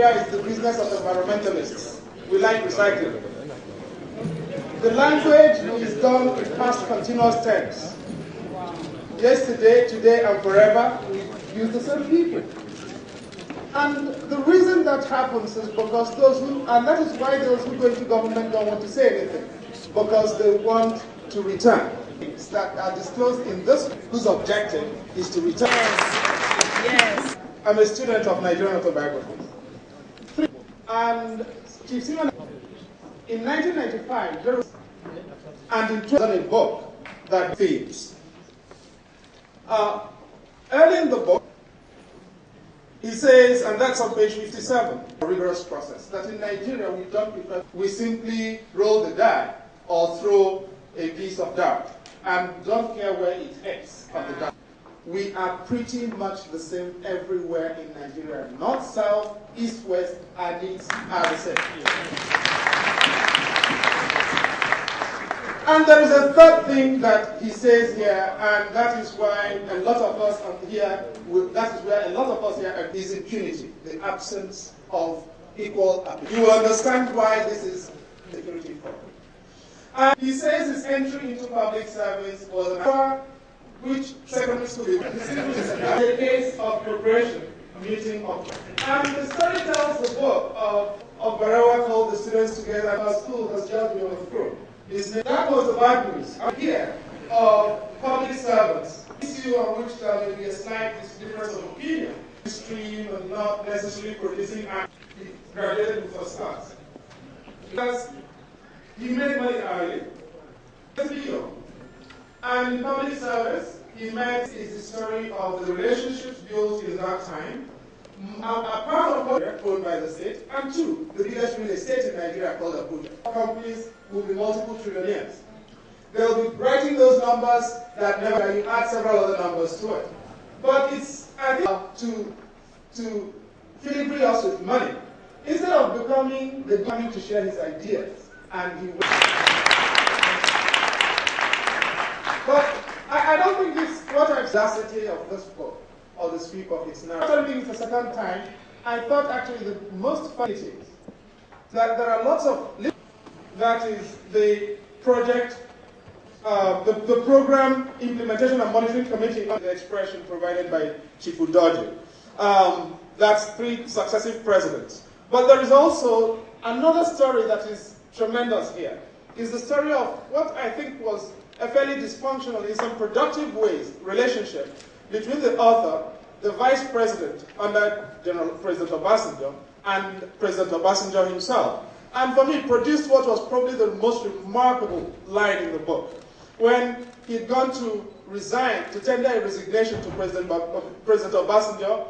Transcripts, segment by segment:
Nigeria is the business of environmentalists. We like recycling. The language is done in past continuous tense. Yesterday, today, and forever, we use the same people. And the reason that happens is because and that is why those who go into government don't want to say anything, because they want to return. That are disclosed in this, whose objective is to return. Yes. I'm a student of Nigerian autobiography. And Chief Simon, in 1995, and in 2000, a book that themes. Early in the book, he says, and that's on page 57, a rigorous process, that in Nigeria we simply roll the die or throw a piece of dirt and don't care where it hits on the dirt. We are pretty much the same everywhere in Nigeria. North, south, east, west, our needs are the same. And there is a third thing that he says here, and that is why a lot of us here, that is where a lot of us here is impunity, the absence of equal opportunity. You will understand why this is security problem. And he says his entry into public service was an hour which secondary school is a case of preparation, meeting of. And the story tells the book of Barawa called The Students Together. Our school has just been overthrown. That was the bad news. Here of public servants, issue on which there may be a slight difference of opinion, stream and not necessarily producing graduated with first class. Because he made money early. And in public service, he met is the story of the relationships built in that time. A part of what owned by the state, and two, the biggest real estate in Nigeria called Abuja. Companies will be multiple trillionaires. They'll be writing those numbers that never, you add several other numbers to it. But it's, I think, to filigree us with money. Instead of becoming the guy to share his ideas, and he will. But I don't think this, what audacity of this book, or the sweep of its narrative. After reading it the second time, I thought actually the most funny thing is that there are lots of, that is the project, the program implementation and monitoring committee on the expression provided by Chief Udoji. That's 3 successive presidents. But there is also another story that is tremendous here, is the story of what I think was a fairly dysfunctional, in some productive ways, relationship between the author, the vice president under President Obasanjo, and President Obasanjo himself. And for me, it produced what was probably the most remarkable line in the book. When he'd gone to resign, to tender a resignation to President Obasanjo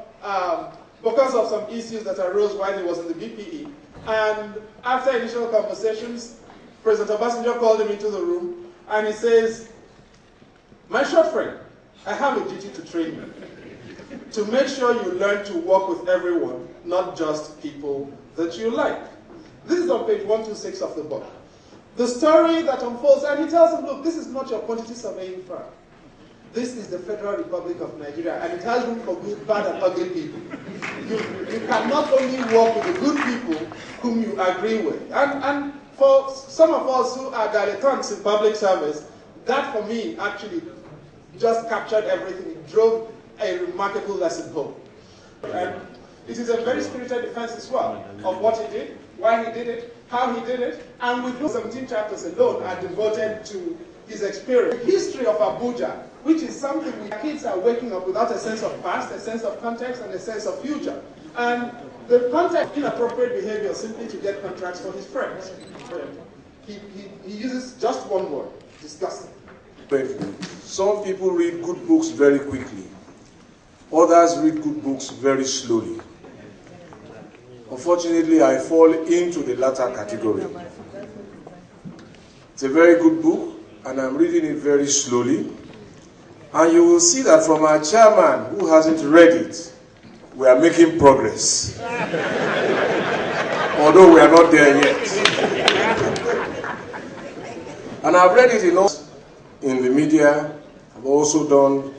because of some issues that arose while he was in the BPE. And after initial conversations, President Obasanjo called him into the room and he says, "My short friend, I have a duty to train you, to make sure you learn to work with everyone, not just people that you like." This is on page 126 of the book. The story that unfolds, and he tells him, look, this is not your quantity surveying firm. This is the Federal Republic of Nigeria, and it has room for good, bad, and ugly people. You cannot only work with the good people whom you agree with. And for some of us who are dilettantes in public service, that for me actually just captured everything. It drove a remarkable lesson home. And it is a very spirited defense as well of what he did, why he did it, how he did it, and with 17 chapters alone are devoted to his experience. The history of Abuja, which is something kids are waking up without a sense of past, a sense of context, and a sense of future. And the context of inappropriate behavior simply to get contracts for his friends. He uses just one word, disgusting. Some people read good books very quickly. Others read good books very slowly. Unfortunately, I fall into the latter category. It's a very good book, and I'm reading it very slowly. And you will see that from our chairman, who hasn't read it, we are making progress. Although we are not there yet. And I've read it in the media. I've also done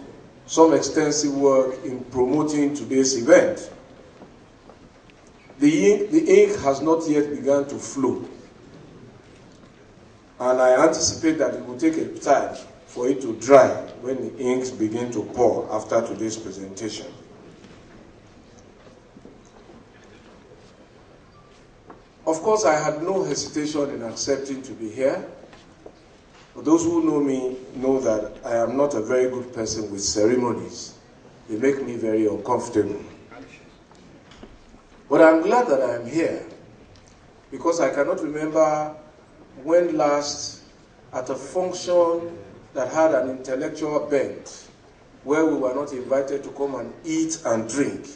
some extensive work in promoting today's event. The ink has not yet begun to flow. And I anticipate that it will take a time for it to dry when the inks begin to pour after today's presentation. Of course, I had no hesitation in accepting to be here. For those who know me know that I am not a very good person with ceremonies. They make me very uncomfortable. But I'm glad that I am here because I cannot remember when last at a function that had an intellectual bent where we were not invited to come and eat and drink.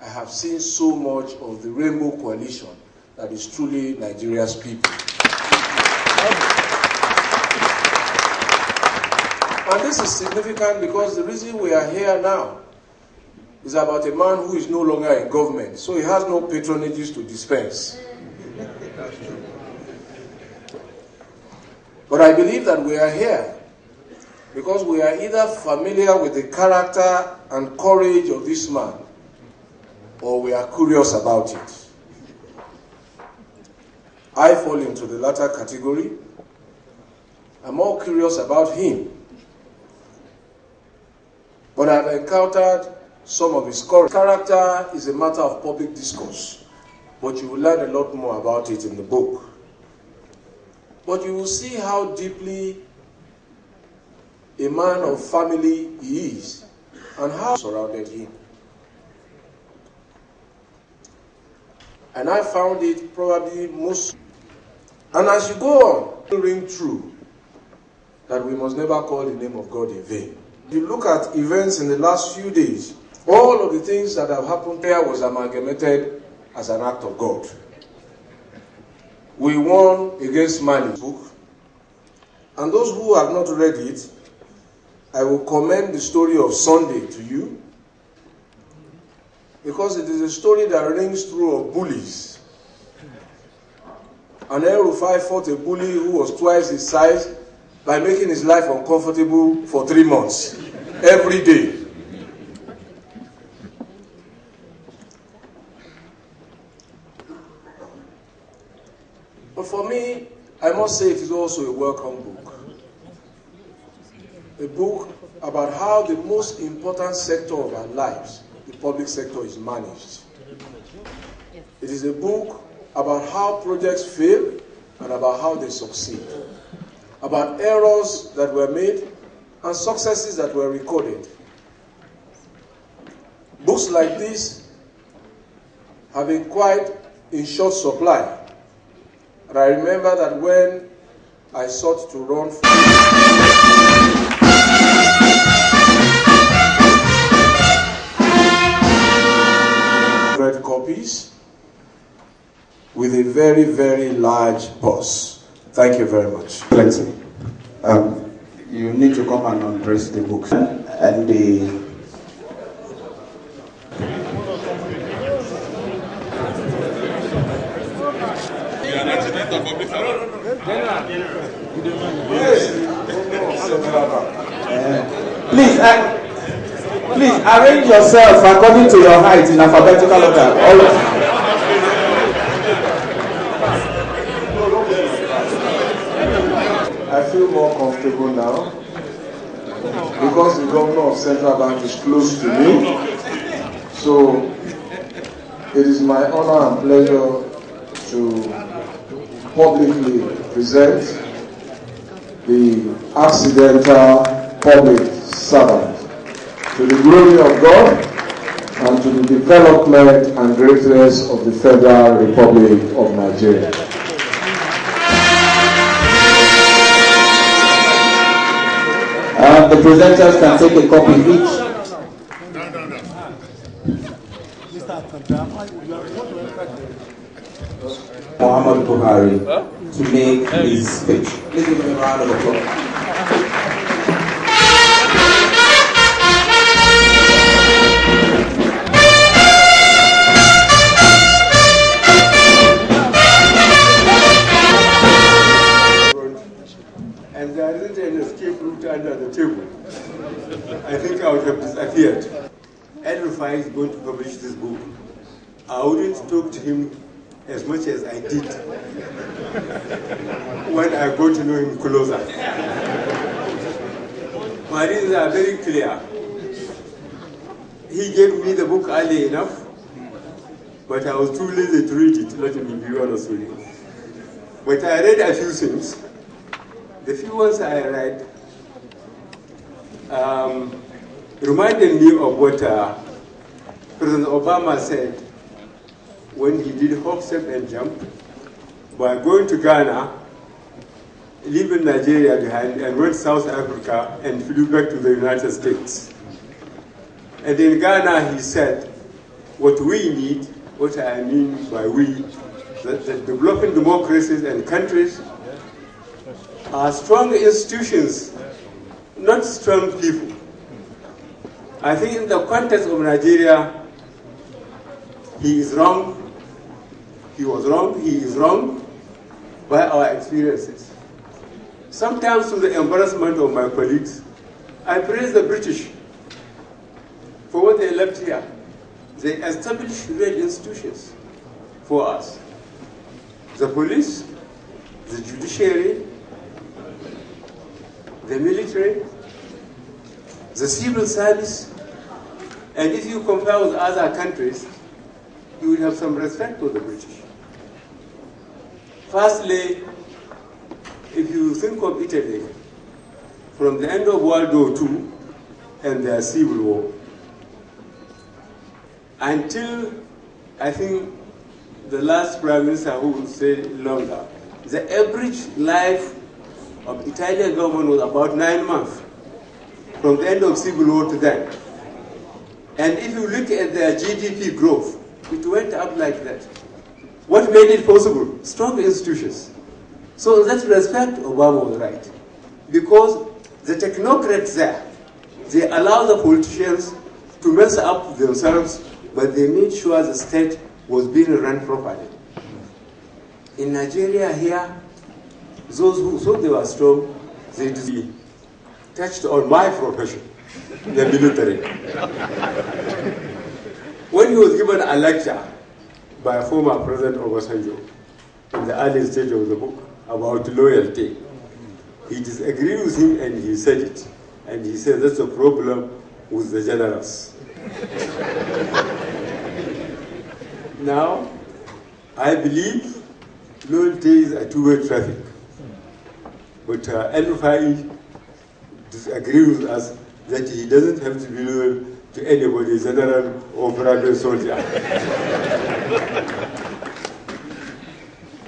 I have seen so much of the Rainbow Coalition that is truly Nigeria's people. And this is significant because the reason we are here now is about a man who is no longer in government, so he has no patronages to dispense. But I believe that we are here because we are either familiar with the character and courage of this man, or we are curious about it. I fall into the latter category. I'm more curious about him. But I've encountered some of his courage. Character is a matter of public discourse, but you will learn a lot more about it in the book. But you will see how deeply a man of family he is and how surrounded him. And I found it probably most... And as you go on, it will ring true that we must never call the name of God in vain. If you look at events in the last few days, all of the things that have happened there was amalgamated as an act of God. We won against Mali book. And those who have not read it, I will commend the story of Sunday to you, because it is a story that rings through of bullies. And El-Rufai fought a bully who was twice his size by making his life uncomfortable for 3 months, every day. But for me, I must say it is also a welcome book. A book about how the most important sector of our lives, the public sector, is managed. It is a book about how projects fail and about how they succeed. About errors that were made and successes that were recorded. Books like this have been quite in short supply. And I remember that when I sought to run for copies with a very, very large purse. Thank you very much. Plenty. You need to come and undress the books and the please arrange yourself according to your height in alphabetical order. All of you. I feel more comfortable now because the governor of Central Bank is close to me. So it is my honor and pleasure to publicly present the accidental public servant to the glory of God and to the development and greatness of the Federal Republic of Nigeria. The presenters can take a copy each. Ahmad to make his speech. Please give him a round of applause. And there isn't an escape route under the table. I think I would have disappeared. El-Rufai is going to publish this book I wouldn't talk to him as much as I did when I got to know him closer. My reasons are very clear. He gave me the book early enough, but I was too lazy to read it, let me be honest with you. But I read a few things. The few ones I read reminded me of what President Obama said when he did hop, step, and jump by going to Ghana, leaving Nigeria behind, and went to South Africa and flew back to the United States. And in Ghana, he said, what we need, what I mean by we, that developing democracies and countries are strong institutions, not strong people. I think in the context of Nigeria, he is wrong. He was wrong. He is wrong by our experiences. Sometimes, to the embarrassment of my colleagues, I praise the British for what they left here. They established real institutions for us. The police, the judiciary, the military, the civil service, and if you compare with other countries, you will have some respect for the British. Firstly, if you think of Italy, from the end of World War II and their civil war, until I think the last prime minister who stayed longer, the average life of Italian government was about 9 months, from the end of civil war to then. And if you look at their GDP growth, it went up like that. What made it possible? Strong institutions. So in that respect, Obama was right. Because the technocrats there, they allow the politicians to mess up themselves, but they made sure the state was being run properly. In Nigeria here, those who thought they were strong, they touched on my profession, the military. When he was given a lecture by former President Obasanjo in the early stage of the book about loyalty, he disagreed with him and he said it. And he said that's a problem with the generals. Now, I believe loyalty is a two-way traffic. But El-Rufai disagrees with us that he doesn't have to be loyal to anybody, general or private soldier.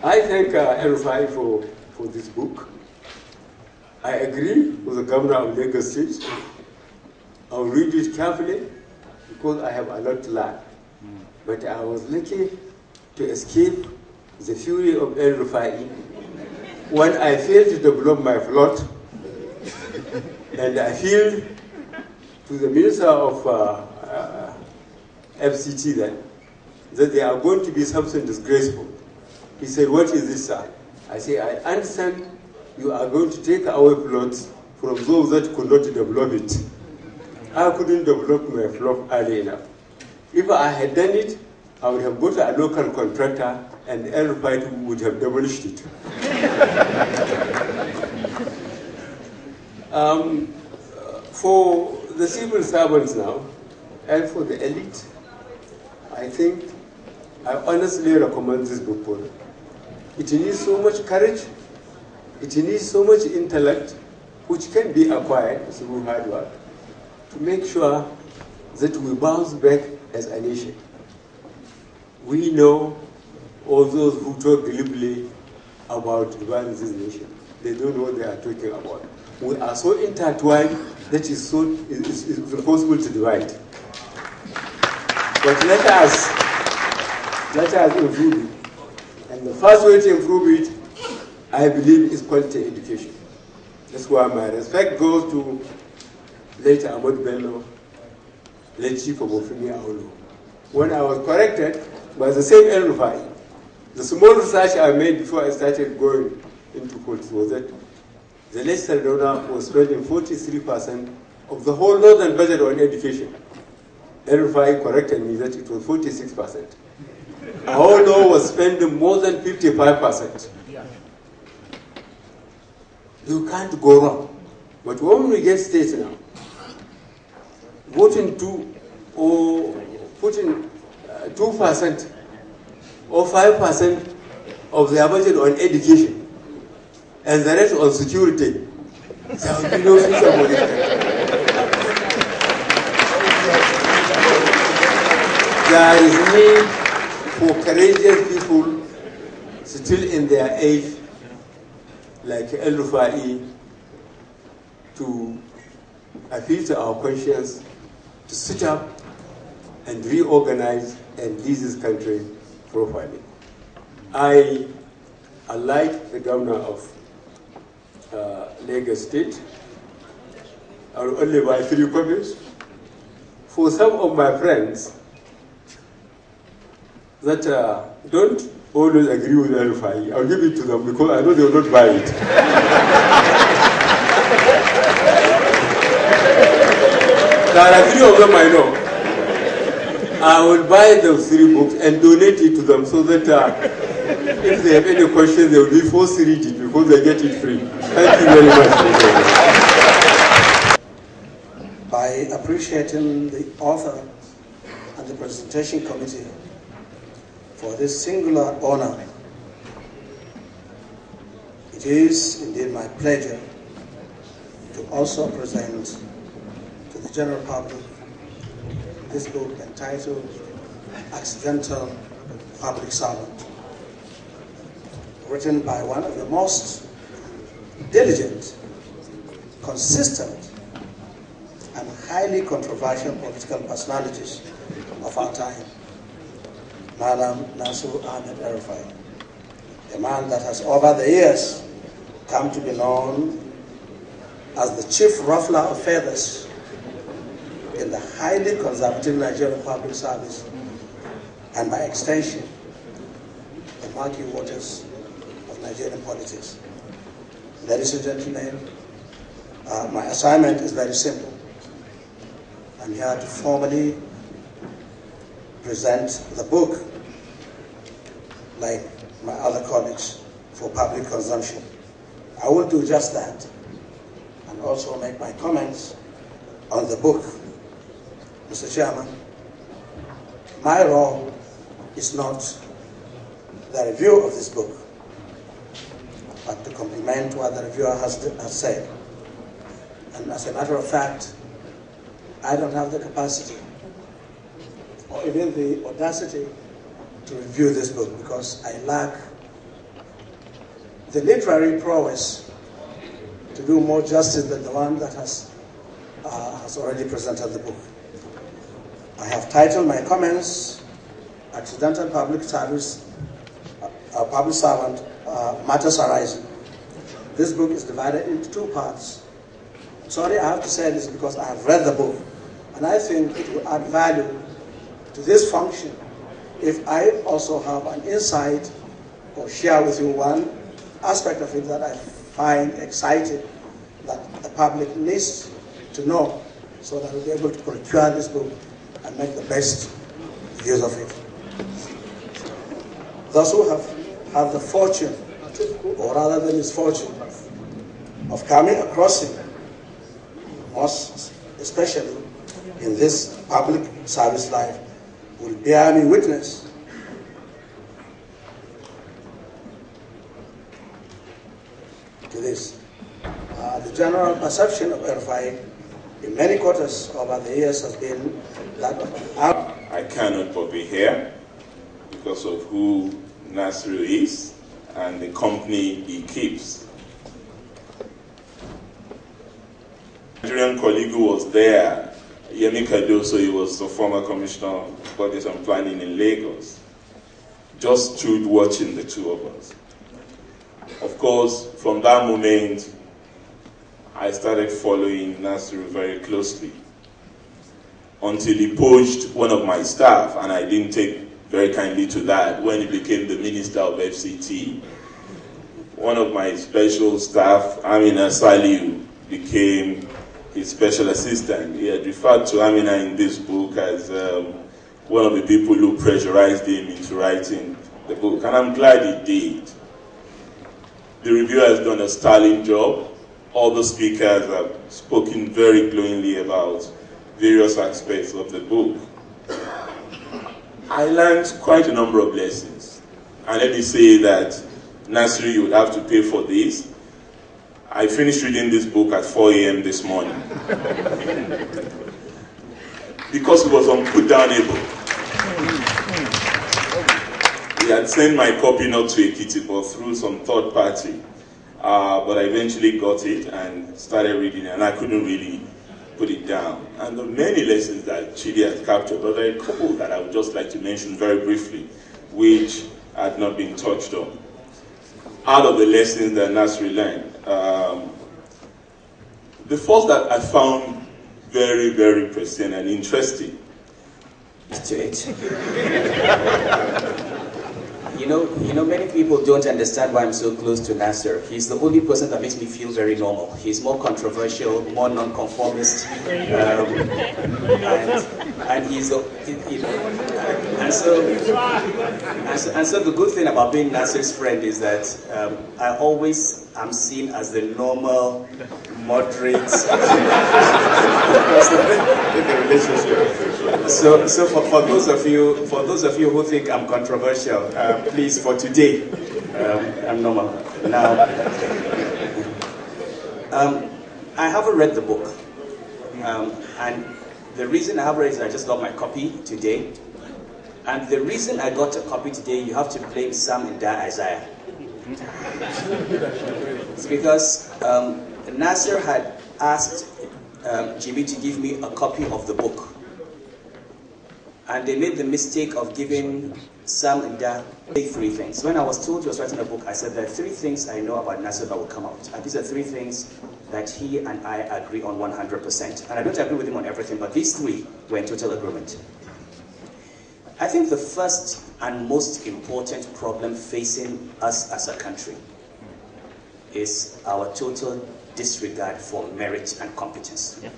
I thank El-Rufai for this book. I agree with the governor of Lagos State. I'll read it carefully because I have a lot to learn. But I was lucky to escape the fury of El-Rufai when I failed to develop my plot, and I appealed to the Minister of FCT then, that they are going to be something disgraceful. He said, what is this, sir? I say, I understand you are going to take away plots from those that could not develop it. I couldn't develop my plot early enough. If I had done it, I would have got a local contractor and El-Rufai would have demolished it. For the civil servants now, and for the elite, I think I honestly recommend this book for them. It needs so much courage, it needs so much intellect, which can be acquired through hard work, to make sure that we bounce back as a nation. We know all those who talk glibly about dividing this nation. They don't know what they are talking about. We are so intertwined that it's impossible to divide. But let us improve it. And the first way to improve it, I believe, is quality education. That's why my respect goes to late Ahmad Bello, late Chief of Ofini Aulu. When I was corrected by the same El-Rufai, the small research I made before I started going into politics was that the late Sardauna was spending 43% of the whole northern budget on education. El-Rufai corrected me that it was 46%. Aholo was spending more than 55%. You can't go wrong. But when we get states now, voting 2 or putting 2% or 5% of their budget on education and the rest on security, there will be no future for this country. There is need for courageous people still in their age, like El-Rufai, to appeal to our conscience, to sit up and reorganize and lead this country properly. I, unlike the governor of Lagos State, I will only buy 3 copies. For some of my friends that don't always agree with El-Rufai, I'll give it to them because I know they will not buy it. There are 3 of them I know. I will buy those 3 books and donate it to them so that if they have any questions, they will be forced to read it because they get it free. Thank you very much. By appreciating the author and the presentation committee for this singular honor, it is indeed my pleasure to also present to the general public this book entitled Accidental Public Servant, written by one of the most diligent, consistent, and highly controversial political personalities of our time, Madam Nasir El-Rufai, a man that has over the years come to be known as the chief ruffler of feathers in the highly conservative Nigerian public service, and by extension, the murky waters of Nigerian politics. Ladies and gentlemen, my assignment is very simple. I'm here to formally present the book, like my other colleagues, for public consumption. I will do just that, and also make my comments on the book. Mr. Chairman, my role is not the review of this book, but to complement what the reviewer has said. And as a matter of fact, I don't have the capacity or even the audacity to review this book because I lack the literary prowess to do more justice than the one that has already presented the book. I have titled my comments Accidental Public Service, Public Servant, Matters Arising. This book is divided into 2 parts. Sorry, I have to say this because I have read the book, and I think it will add value to this function if I also have an insight or share with you one aspect of it that I find exciting that the public needs to know so that we'll be able to procure this book and make the best use of it. Those who have had the fortune, or rather the misfortune, of coming across him, most especially in this public service life, will bear me witness to this. The general perception of El-Rufai in many quarters over the years has been that I cannot but be here because of who Nasir is and the company he keeps. Nigerian colleague who was there, Yemi Kadoso, he was the former commissioner of budget and planning in Lagos, just stood watching the 2 of us. Of course, from that moment, I started following Nasir very closely until he poached one of my staff, and I didn't take very kindly to that when he became the minister of FCT. One of my special staff, Amina Saliu, became his special assistant. He had referred to Amina in this book as one of the people who pressurized him into writing the book, and I'm glad he did. The reviewer has done a sterling job. All the speakers have spoken very glowingly about various aspects of the book. I learned quite a number of lessons. And let me say that, Nasir, you would have to pay for this. I finished reading this book at 4 a.m. this morning. Because it was unputdownable. He had sent my copy not to Ekiti, but through some third party. But I eventually got it and started reading it, and I couldn't really put it down. And the many lessons that Chidi has captured, but there are a couple that I would just like to mention very briefly, which had not been touched on. Out of the lessons that Nasir learned, the first that I found very, very prescient and interesting. You know, many people don't understand why I'm so close to Nasir. He's the only person that makes me feel very normal. He's more controversial, more non-conformist, and he's, and so the good thing about being Nasir's friend is that I always am seen as the normal, moderate in the relationship. So for those of you who think I'm controversial, please, for today, I'm normal. Now, I haven't read the book, and the reason I haven't read it is I just got my copy today, and the reason I got a copy today, you have to blame Sam and Isaiah. It's because Nasir had asked Jimmy to give me a copy of the book. And they made the mistake of giving Sam and Dad 3 things. When I was told he was writing a book, I said there are 3 things I know about Nasir that will come out. And these are 3 things that he and I agree on 100%. And I don't agree with him on everything, but these 3 were in total agreement. I think the first and most important problem facing us as a country is our total disregard for merit and competence. Yeah.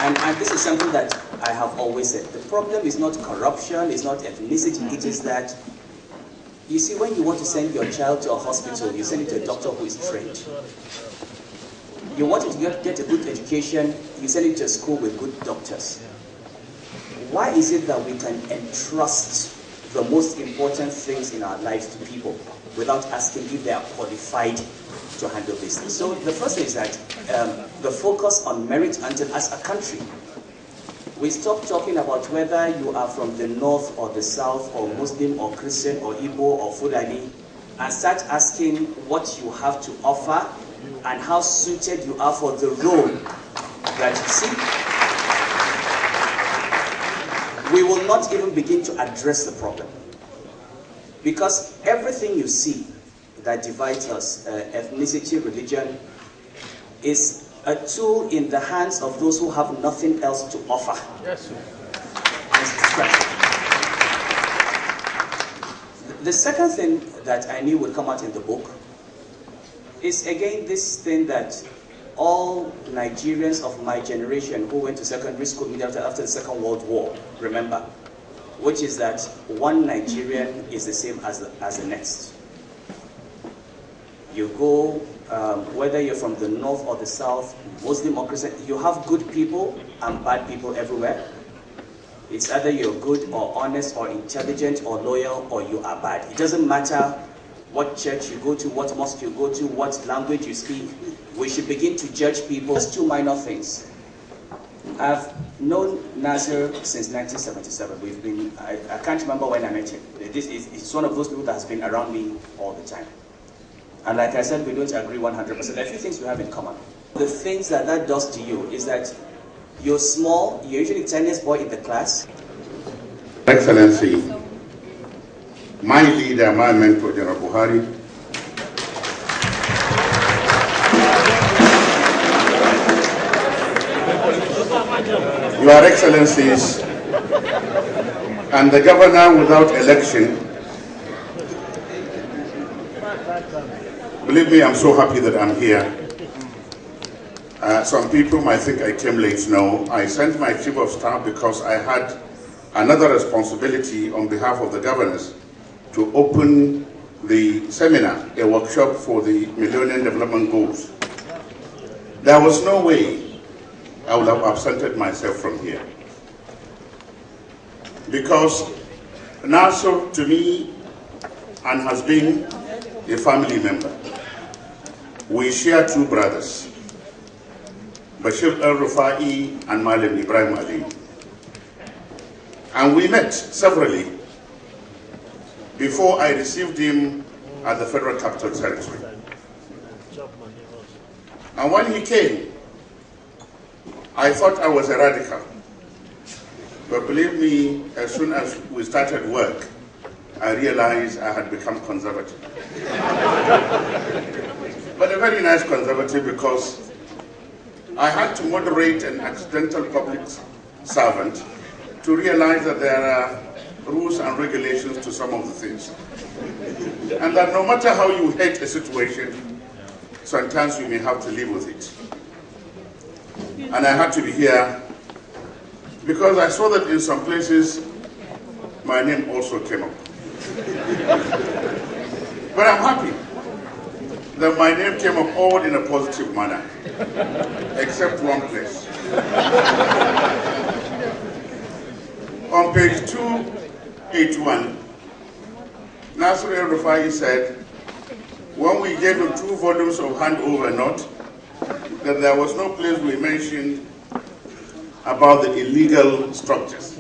And this is something that I have always said. The problem is not corruption, it's not ethnicity, it is that, you see, when you want to send your child to a hospital, you send it to a doctor who is trained. You want to get a good education, you send it to a school with good doctors. Why is it that we can entrust the most important things in our lives to people without asking if they are qualified to handle this? So the first thing is that the focus on merit until as a country, we stop talking about whether you are from the north or the south or Muslim or Christian or Igbo or Fulani, and start asking what you have to offer and how suited you are for the role that you see. We will not even begin to address the problem, because everything you see that divides us, ethnicity, religion, is a tool in the hands of those who have nothing else to offer. Yes, sir. The second thing that I knew would come out in the book is, again, this thing that all Nigerians of my generation who went to secondary school immediately after the Second World War remember, which is that one Nigerian is the same as the next. You go, whether you're from the north or the south, Muslim or Christian, you have good people and bad people everywhere. It's either you're good or honest or intelligent or loyal, or you are bad. It doesn't matter what church you go to, what mosque you go to, what language you speak. We should begin to judge people as 2 minor things. I've known Nasir since 1977. We've been, I can't remember when I met him. It's one of those people that has been around me all the time. And like I said, we don't agree 100%. There are a few things we have in common. The things that does to you is that you're small, you're usually the tiniest boy in the class. Excellency, my leader, my mentor, General Buhari, Your Excellencies, and the governor without election. Believe me, I'm so happy that I'm here. Some people might think I came late. No, I sent my chief of staff because I had another responsibility on behalf of the governors to open the seminar, a workshop for the Millennium Development Goals. There was no way I would have absented myself from here. Because Nasir, to me, and has been a family member. We share two brothers, Bashir El-Rufai and Malam Ibrahim Ali. And we met severally before I received him at the Federal Capital Territory. And when he came, I thought I was a radical. But believe me, as soon as we started work, I realized I had become conservative. But a very nice conservative, because I had to moderate an accidental public servant to realize that there are rules and regulations to some of the things. And that no matter how you hate a situation, sometimes you may have to live with it. And I had to be here because I saw that in some places my name also came up. But I'm happy that my name came up all in a positive manner, except one place. On page 281, Nasir El-Rufai said, when we gave him 2 volumes of handover note, that there was no place we mentioned about the illegal structures.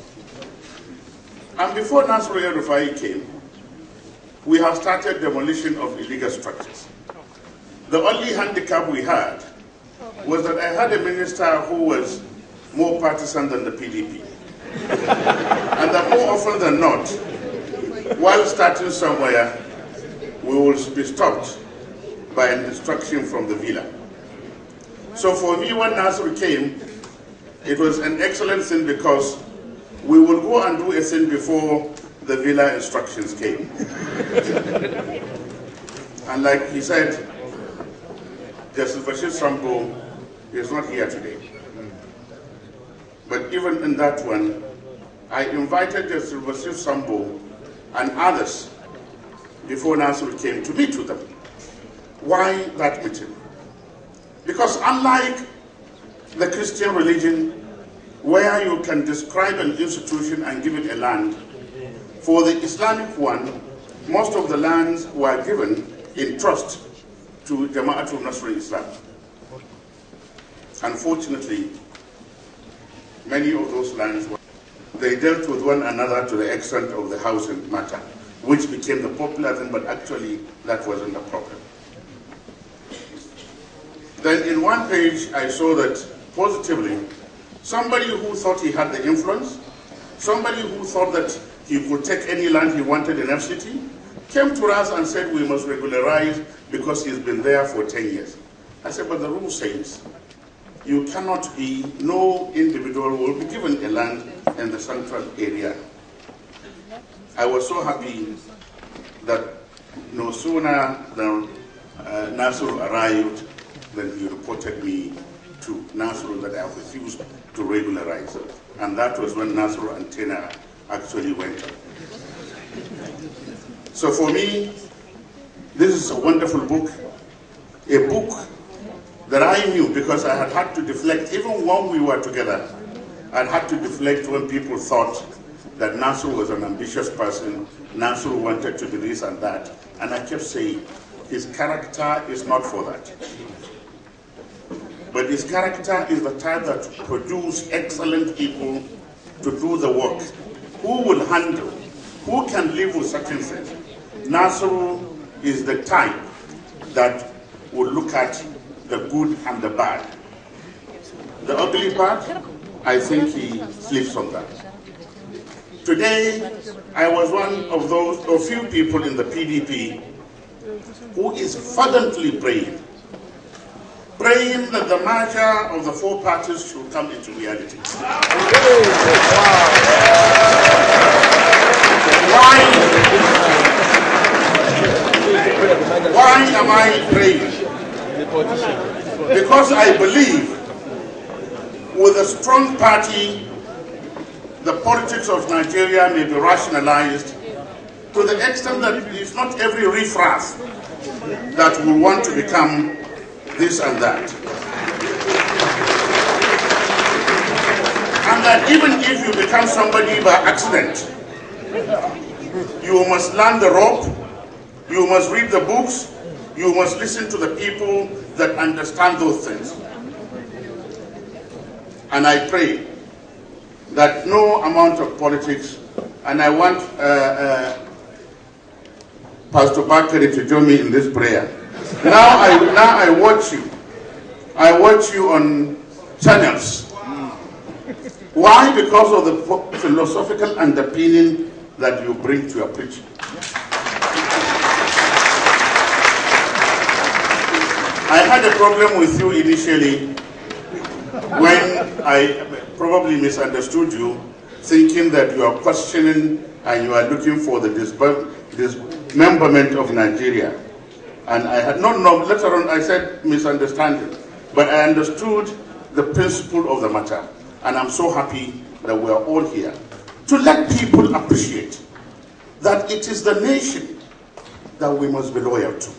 And before Nasir El-Rufai came, we have started demolition of illegal structures. The only handicap we had was that I had a minister who was more partisan than the PDP. And that more often than not, while starting somewhere, we will be stopped by an instruction from the villa. So for me, when Nasir came, it was an excellent thing because we would go and do a thing before the villa instructions came. And like he said, Justice Bashir Sambo is not here today. But even in that one, I invited Justice Bashir Sambo and others before Nasir came to meet with them. Why that meeting? Because unlike the Christian religion, where you can describe an institution and give it a land, for the Islamic one, most of the lands were given in trust to Jama'atul Nasr Islam. Unfortunately, many of those lands, they dealt with one another to the extent of the housing matter, which became the popular thing, but actually that wasn't the problem. Then in one page, I saw that positively, somebody who thought he had the influence, somebody who thought that he could take any land he wanted in FCT, came to us and said we must regularize because he's been there for 10 years. I said, but the rule says you cannot be, no individual will be given a land in the central area. I was so happy that no sooner than Nasir arrived than he reported me to Nasir that I refused to regularize. And that was when Nasir and Tena actually went up. So for me, this is a wonderful book, a book that I knew because I had had to deflect, even when we were together, I had to deflect when people thought that Nasir was an ambitious person, Nasir wanted to do this and that, and I kept saying, his character is not for that. But his character is the type that produces excellent people to do the work. Who will handle, who can live with certain things? Nasir is the type that will look at the good and the bad. The ugly part, I think he sleeps on that. Today, I was one of those, a few people in the PDP who is fervently praying that the merger of the 4 parties should come into reality. Why am I praying? Because I believe with a strong party, the politics of Nigeria may be rationalized to the extent that it's not every riffraff that will want to become this and that. And that even if you become somebody by accident, you must learn the rope, you must read the books, you must listen to the people that understand those things. And I pray that no amount of politics, and I want Pastor Bakari to join me in this prayer. Now I watch you. I watch you on channels. Why? Because of the philosophical underpinning that you bring to your preaching. I had a problem with you initially when I probably misunderstood you, thinking that you are questioning and you are looking for the dismemberment of Nigeria. And I had not known, later on I said misunderstanding, but I understood the principle of the matter. And I'm so happy that we are all here to let people appreciate that it is the nation that we must be loyal to.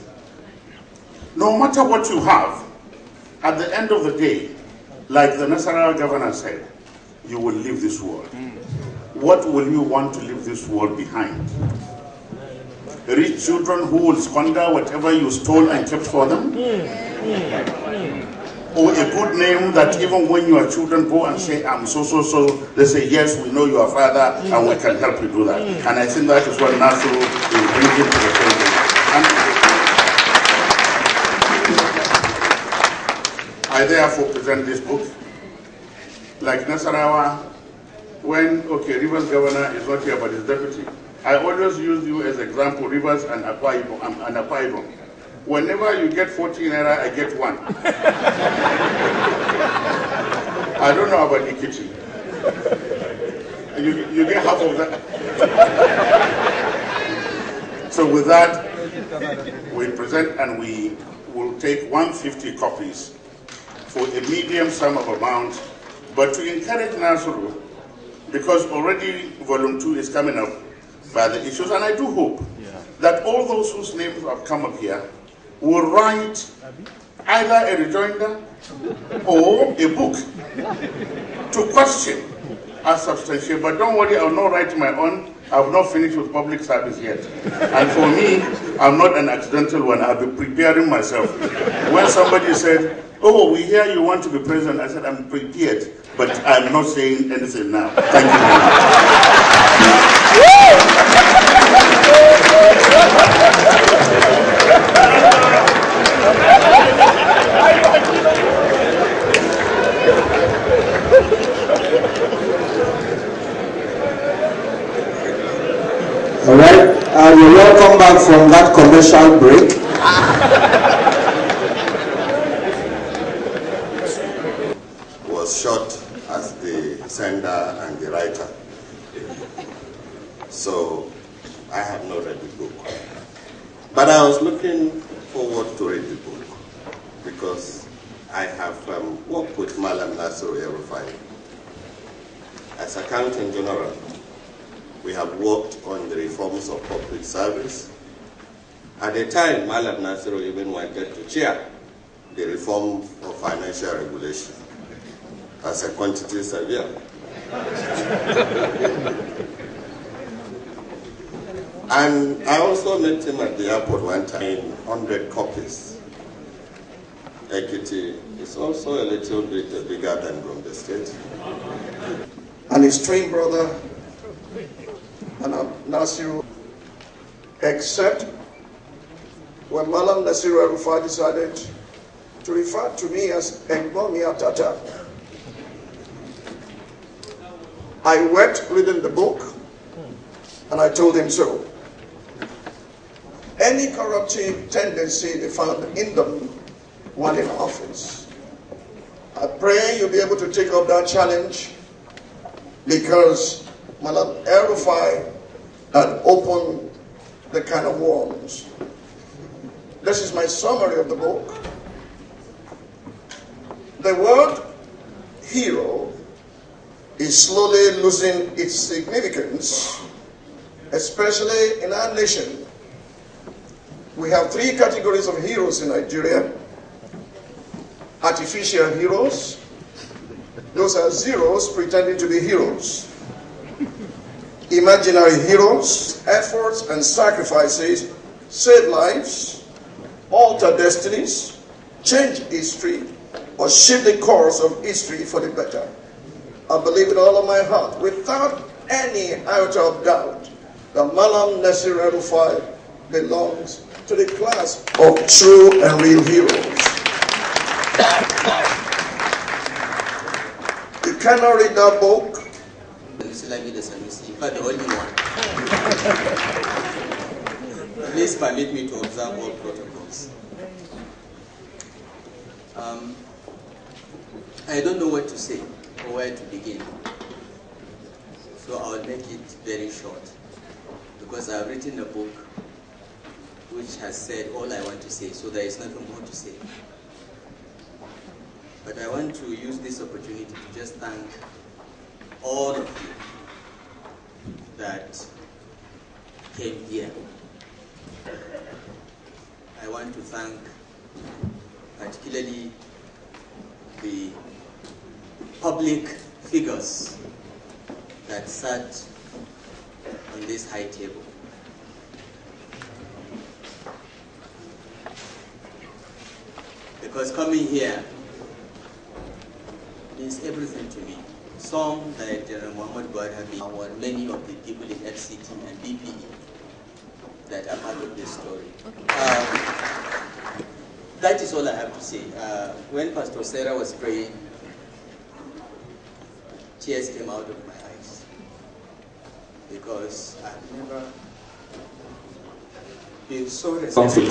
No matter what you have, at the end of the day, like the Nasir governor said, you will leave this world. What will you want to leave this world behind? Rich children who will squander whatever you stole and kept for them? Or a good name that even when your children go and say, I'm so, they say, yes, we know your father and we can help you do that. And I think that is what Nasir is bringing to the table. I therefore present this book. Like Nasarawa, when, Rivers governor is not here but his deputy, I always use you as example, Rivers and Akwa Ibom. Whenever you get 14 naira, I get 1. I don't know about Ikiti. You get half of that. So with that, we present and we will take 150 copies for a medium sum of amount, but to encourage Nasir, because already volume 2 is coming up by the issues, and I do hope that all those whose names have come up here will write either a rejoinder or a book to question as substantial. But don't worry, I will not write my own. I have not finished with public service yet. And for me, I'm not an accidental one. I've been preparing myself. When somebody said, oh, we hear you want to be president, I said, I'm prepared, but I'm not saying anything now. Thank you very All right, you're welcome back from that commercial break. Was shot as the sender and the writer. So I have not read the book. But I was looking forward to read the book because I have worked with Malam Nasir El-Rufai as Accountant General. We have worked on the reforms of public service. At the time, Malam Nasir even wanted to chair the reform of financial regulation as a quantity surveyor. And I also met him at the airport one time, 100 copies. Ekiti is also a little bit bigger than Gombe State. And his twin brother, Nasir, except when Malam Nasir El-Rufai decided to refer to me as Engbomi Atata. I wept reading the book, and I told him so. Any corrupting tendency they found in them while in office, I pray you'll be able to take up that challenge, because Malam El-Rufai had opened the can of worms. This is my summary of the book. The word hero is slowly losing its significance, especially in our nation. We have three categories of heroes in Nigeria. Artificial heroes, those are zeros pretending to be heroes. Imaginary heroes, efforts and sacrifices save lives, alter destinies, change history, or shift the course of history for the better. I believe with all of my heart, without any iota of doubt, that Malam Nasir El-Rufai belongs to the class of true and real heroes. You cannot read that book. The only one. Please permit me to observe all protocols. I don't know what to say or where to begin, so I'll make it very short, because I've written a book which has said all I want to say, so there is nothing more to say. But I want to use this opportunity to just thank all of you that came here. I want to thank particularly the public figures that sat on this high table. Because coming here means everything to me. Some that Muhammad Buhari have been, or many of the people in FCT and BPE that are part of this story. That is all I have to say. When Pastor Sarah was praying, tears came out of my eyes, because I've never been so responsible.